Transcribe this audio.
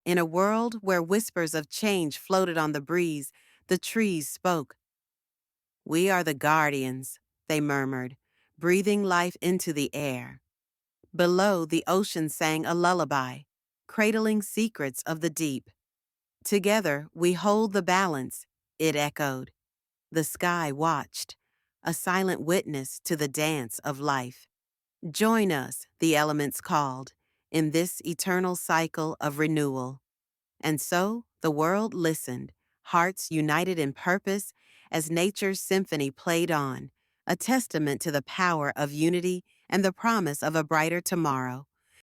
In a world where whispers of change floated on the breeze, the trees spoke. "We are the guardians," they murmured, breathing life into the air. Below, the ocean sang a lullaby, cradling secrets of the deep. "Together, we hold the balance," it echoed. The sky watched, a silent witness to the dance of life. "Join us," the elements called, "in this eternal cycle of renewal." And so the world listened, hearts united in purpose as nature's symphony played on, a testament to the power of unity and the promise of a brighter tomorrow.